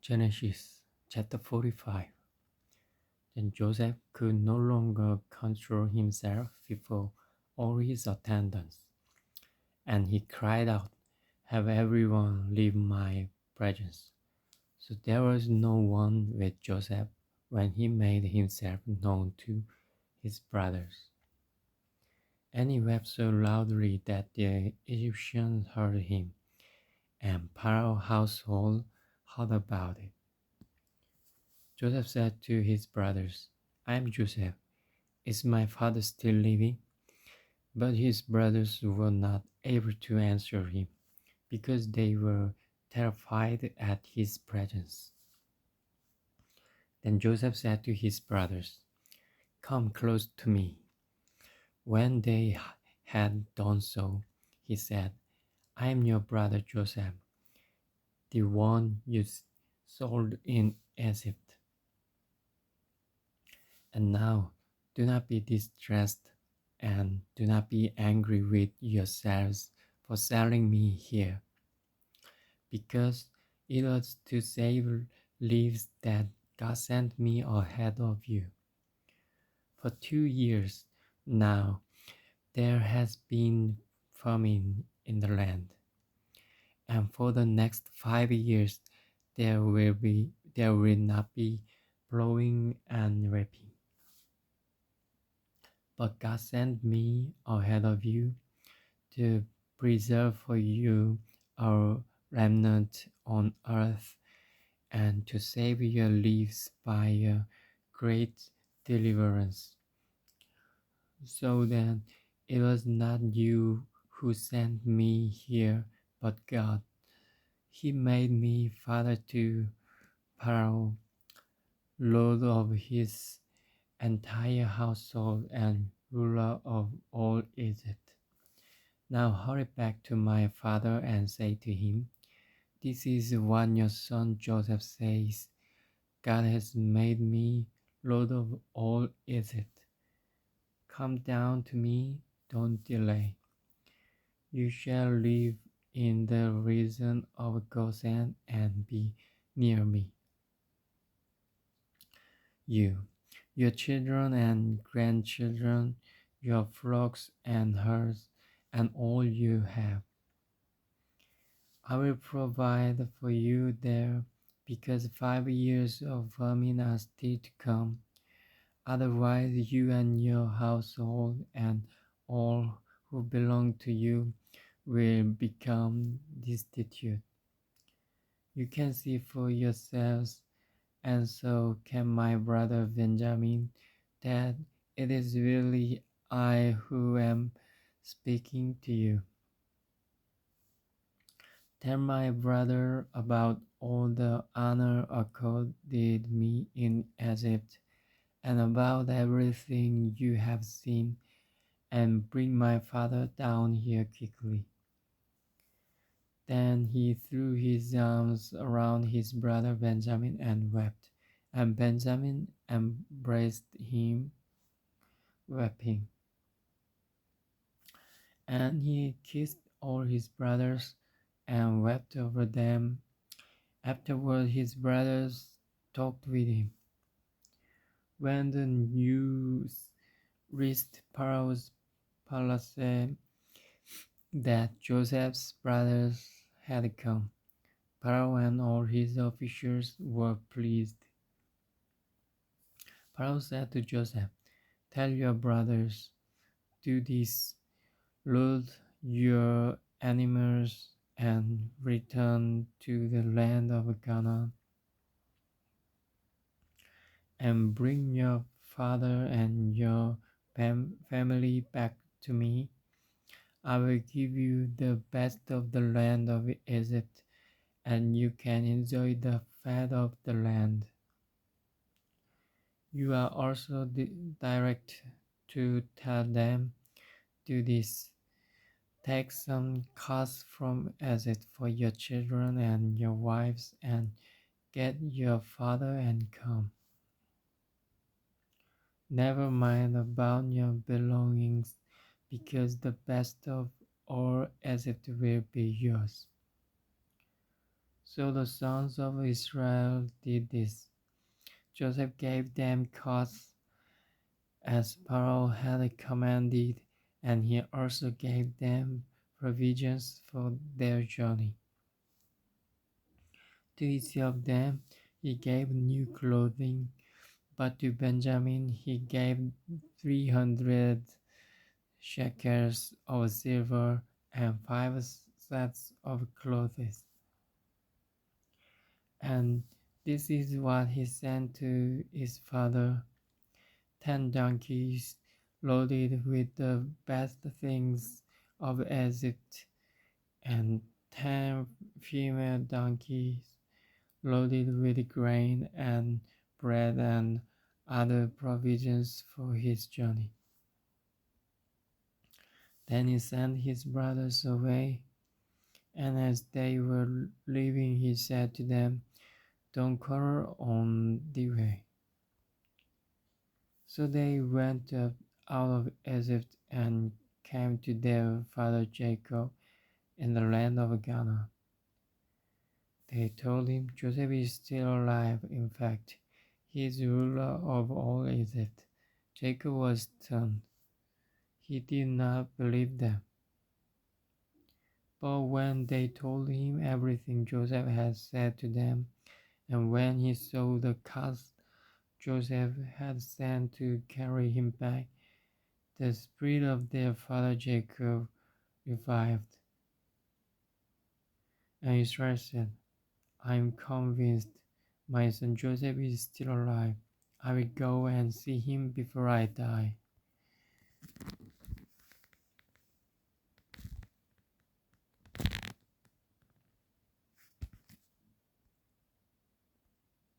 Genesis chapter 45. Then Joseph could no longer control himself before all his attendants, and he cried out, "Have everyone leave my presence." So there was no one with Joseph when he made himself known to his brothers. And he wept so loudly that the Egyptians heard him, and Pharaoh's household heard about it. Joseph said to his brothers, "I am Joseph. Is my father still living?" But his brothers were not able to answer him, because they were terrified at his presence. Then Joseph said to his brothers, "Come close to me." When they had done so, he said, "I am your brother Joseph, the one you sold in Egypt. And now do not be distressed and do not be angry with yourselves for selling me here, because it was to save lives that God sent me ahead of you. For 2 years now there has been famine in the land, and for the next 5 years there will not be plowing and reaping. But God sent me ahead of you to preserve for you a remnant on earth and to save your lives by a great deliverance. So then it was not you who sent me here, but God. He made me father to Pharaoh, lord of his entire household and ruler of all Egypt. Now hurry back to my father and say to him, 'This is what your son Joseph says. God has made me lord of all Egypt. Come down to me, don't delay. You shall live in the region of Goshen and be near me. You, your children and grandchildren, your flocks and herds, and all you have. I will provide for you there, because 5 years of famine are still to come. Otherwise, you and your household and all who belong to you will become destitute. You can see for yourselves, and so can my brother Benjamin, that it is really I who am speaking to you. Tell my brother about all the honor accorded me in Egypt, and about everything you have seen, and bring my father down here quickly." Then he threw his arms around his brother Benjamin and wept, and Benjamin embraced him, weeping. And he kissed all his brothers and wept over them. Afterward, his brothers talked with him. When the news reached Pharaoh's palace that Joseph's brothers had come, Pharaoh and all his officials were pleased. Pharaoh said to Joseph, "Tell your brothers, do this, load your animals and return to the land of Canaan, and bring your father and your family back to me. I will give you the best of the land of Egypt, and you can enjoy the fat of the land. You are also direct to tell them, do this, take some cost from Egypt for your children and your wives, and get your father and come. Never mind about your belongings, because the best of all Egypt will be yours." So the sons of Israel did this. Joseph gave them coats as Pharaoh had commanded, and he also gave them provisions for their journey. To each of them he gave new clothing, but to Benjamin he gave 300 shekels of silver and 5 sets of clothes. And this is what he sent to his father: 10 donkeys loaded with the best things of Egypt, and 10 female donkeys loaded with grain and bread and other provisions for his journey. Then he sent his brothers away, and as they were leaving, he said to them, "Don't quarrel on the way." So they went up out of Egypt and came to their father Jacob in the land of Ghana. They told him, "Joseph is still alive. In fact, he is ruler of all Egypt." Jacob was stunned. He did not believe them. But when they told him everything Joseph had said to them, and when he saw the carts Joseph had sent to carry him back, the spirit of their father Jacob revived. And Israel said, "I am convinced my son Joseph is still alive. I will go and see him before I die."